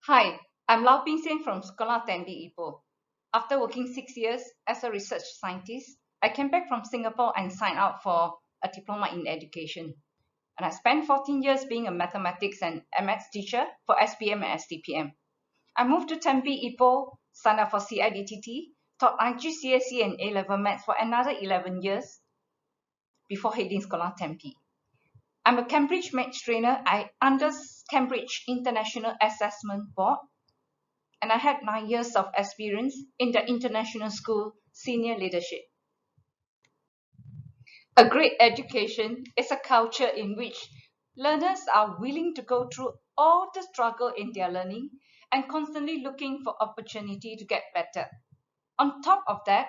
Hi, I'm Sian from Sekolah Tenby, Ipoh. After working 6 years as a research scientist, I came back from Singapore and signed up for a diploma in education. And I spent 14 years being a mathematics and MS teacher for SPM and STPM. I moved to Tenby, Ipoh, signed up for CIDTT, taught IGCSE and A-level maths for another 11 years before heading Sekolah Tenby. I'm a Cambridge maths trainer. I under Cambridge International Assessment Board, and I had 9 years of experience in the international school senior leadership. A great education is a culture in which learners are willing to go through all the struggle in their learning and constantly looking for opportunity to get better. On top of that,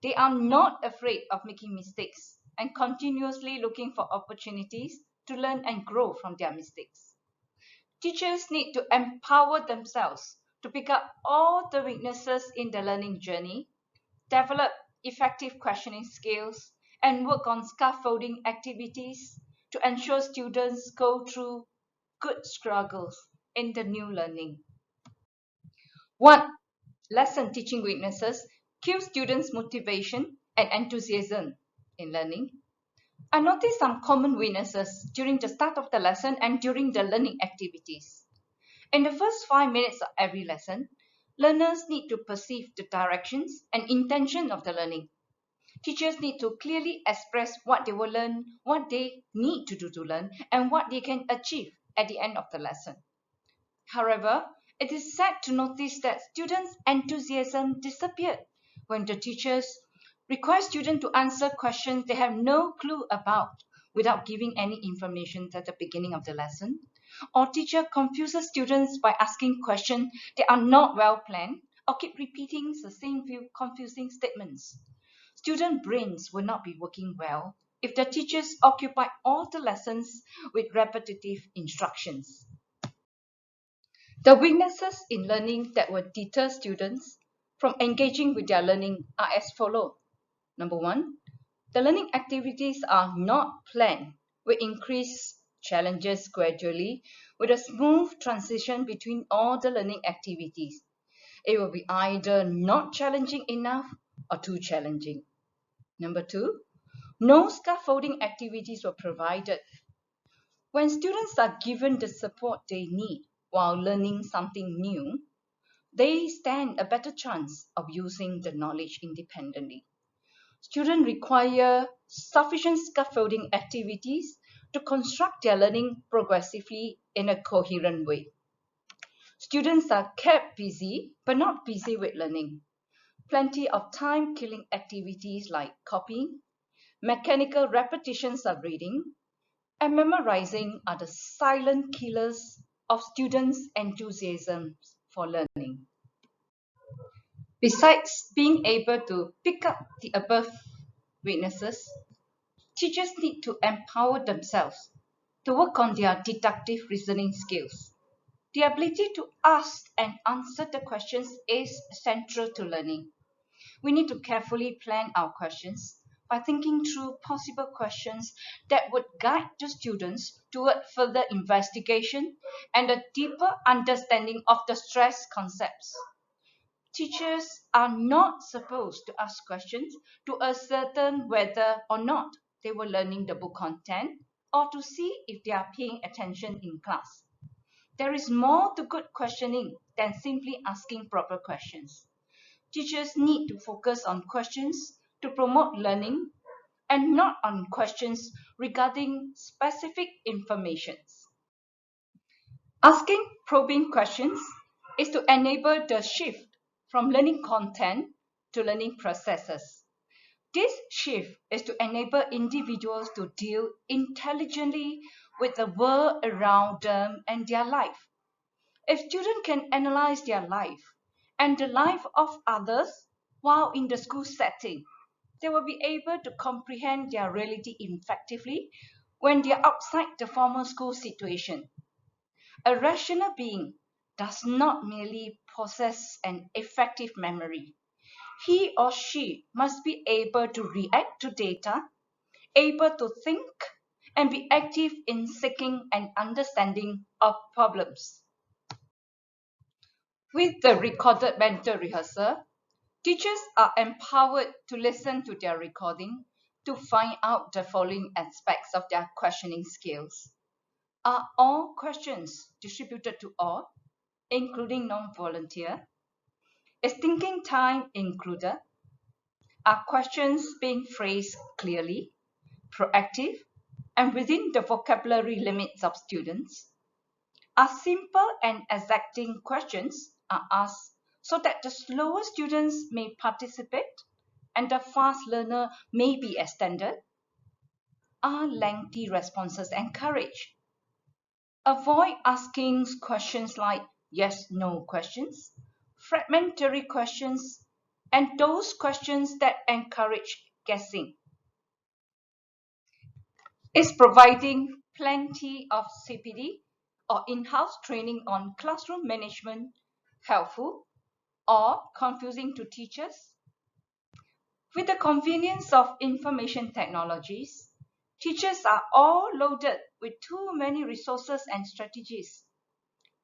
they are not afraid of making mistakes and continuously looking for opportunities to learn and grow from their mistakes. Teachers need to empower themselves to pick up all the weaknesses in the learning journey, develop effective questioning skills, and work on scaffolding activities to ensure students go through good struggles in the new learning. 1. Lesson teaching weaknesses kill students' motivation and enthusiasm in learning. I noticed some common weaknesses during the start of the lesson and during the learning activities. In the first 5 minutes of every lesson, learners need to perceive the directions and intention of the learning. Teachers need to clearly express what they will learn, what they need to do to learn, and what they can achieve at the end of the lesson. However, it is sad to notice that students' enthusiasm disappeared when the teachers require students to answer questions they have no clue about without giving any information at the beginning of the lesson, or teacher confuses students by asking questions that are not well planned or keep repeating the same few confusing statements. Student brains will not be working well if the teachers occupy all the lessons with repetitive instructions. The weaknesses in learning that will deter students from engaging with their learning are as follows. Number 1, the learning activities are not planned with increased challenges gradually with a smooth transition between all the learning activities. It will be either not challenging enough or too challenging. Number 2, no scaffolding activities were provided. When students are given the support they need while learning something new, they stand a better chance of using the knowledge independently. Students require sufficient scaffolding activities to construct their learning progressively in a coherent way. Students are kept busy, but not busy with learning. Plenty of time-killing activities like copying, mechanical repetitions of reading, and memorizing are the silent killers of students' enthusiasm for learning. Besides being able to pick up the above weaknesses, teachers need to empower themselves to work on their deductive reasoning skills. The ability to ask and answer the questions is central to learning. We need to carefully plan our questions by thinking through possible questions that would guide the students toward further investigation and a deeper understanding of the stress concepts. Teachers are not supposed to ask questions to ascertain whether or not they were learning the book content or to see if they are paying attention in class. There is more to good questioning than simply asking proper questions. Teachers need to focus on questions to promote learning and not on questions regarding specific information. Asking probing questions is to enable the shift from learning content to learning processes. This shift is to enable individuals to deal intelligently with the world around them and their life. If students can analyze their life and the life of others while in the school setting, they will be able to comprehend their reality effectively when they are outside the formal school situation. A rational being does not merely possess an effective memory. He or she must be able to react to data, able to think, and be active in seeking and understanding of problems. With the recorded mental rehearsal, teachers are empowered to listen to their recording to find out the following aspects of their questioning skills. Are all questions distributed to all, including non-volunteer? Is thinking time included? Are questions being phrased clearly, proactive, and within the vocabulary limits of students? Are simple and exacting questions are asked so that the slower students may participate and the fast learner may be extended? Are lengthy responses encouraged? Avoid asking questions like yes/no questions, fragmentary questions, and those questions that encourage guessing. Is providing plenty of CPD or in-house training on classroom management helpful or confusing to teachers? With the convenience of information technologies, teachers are all loaded with too many resources and strategies.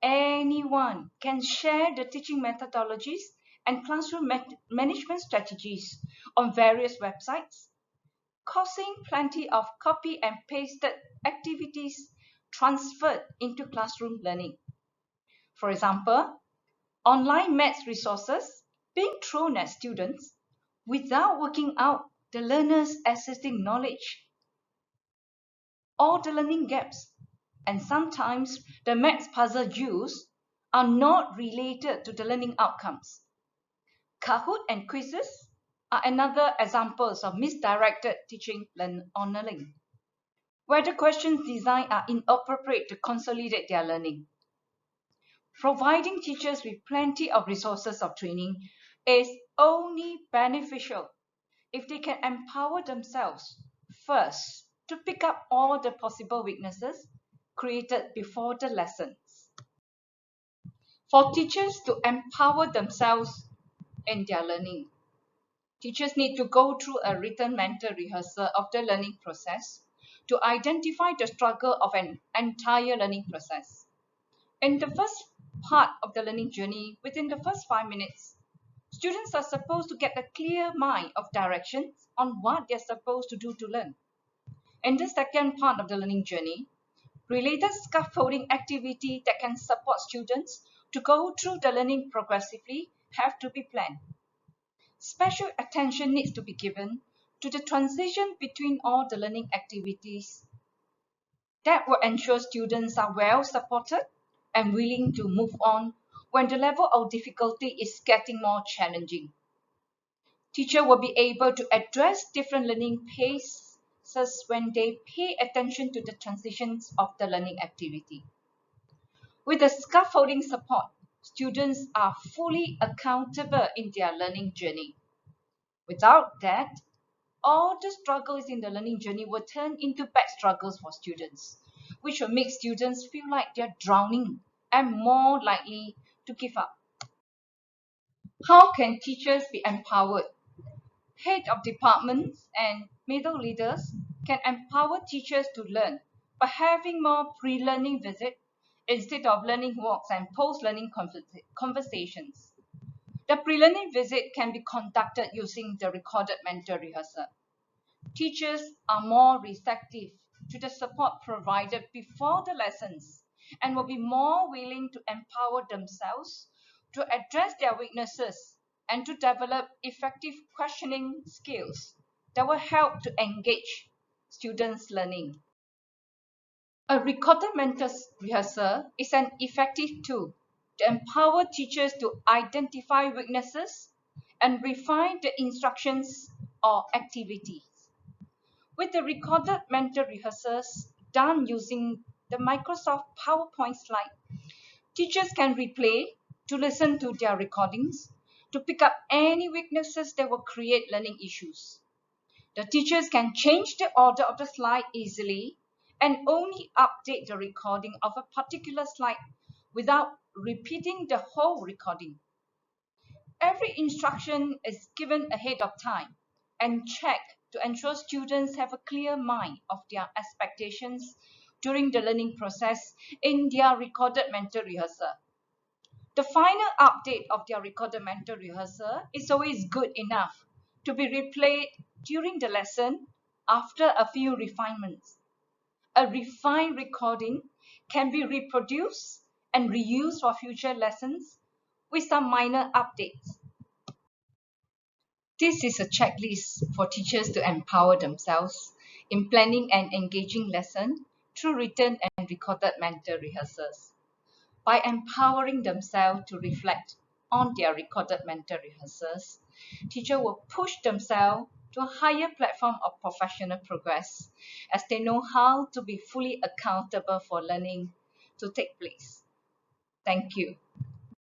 Anyone can share the teaching methodologies and classroom management strategies on various websites, causing plenty of copy and pasted activities transferred into classroom learning. For example, online maths resources being thrown at students without working out the learner's existing knowledge or the learning gaps. And sometimes the maths puzzle used are not related to the learning outcomes. Kahoot and quizzes are another examples of misdirected teaching on learning, where the questions designed are inappropriate to consolidate their learning. Providing teachers with plenty of resources of training is only beneficial if they can empower themselves first to pick up all the possible weaknesses created before the lessons. For teachers to empower themselves in their learning, teachers need to go through a written mental rehearsal of the learning process to identify the struggle of an entire learning process. In the first part of the learning journey, within the first 5 minutes, students are supposed to get a clear mind of directions on what they're supposed to do to learn. In the second part of the learning journey, related scaffolding activity that can support students to go through the learning progressively have to be planned. Special attention needs to be given to the transition between all the learning activities that will ensure students are well supported and willing to move on when the level of difficulty is getting more challenging. Teacher will be able to address different learning paces when they pay attention to the transitions of the learning activity. With the scaffolding support, students are fully accountable in their learning journey. Without that, all the struggles in the learning journey will turn into bad struggles for students, which will make students feel like they're drowning and more likely to give up. How can teachers be empowered? Head of departments and middle leaders can empower teachers to learn by having more pre-learning visits instead of learning walks and post-learning conversations. The pre-learning visit can be conducted using the recorded mental rehearsal. Teachers are more receptive to the support provided before the lessons and will be more willing to empower themselves to address their weaknesses and to develop effective questioning skills that will help to engage students' learning. A recorded mental rehearsal is an effective tool to empower teachers to identify weaknesses and refine the instructions or activities. With the recorded mental rehearsals done using the Microsoft PowerPoint slide, teachers can replay to listen to their recordings to pick up any weaknesses that will create learning issues. The teachers can change the order of the slide easily and only update the recording of a particular slide without repeating the whole recording. Every instruction is given ahead of time and checked to ensure students have a clear mind of their expectations during the learning process in their recorded mental rehearsal. The final update of their recorded mental rehearsal is always good enough to be replayed during the lesson after a few refinements. A refined recording can be reproduced and reused for future lessons with some minor updates. This is a checklist for teachers to empower themselves in planning an engaging lesson through written and recorded mental rehearsals. By empowering themselves to reflect on their recorded mental rehearsals, teachers will push themselves to a higher platform of professional progress as they know how to be fully accountable for learning to take place. Thank you.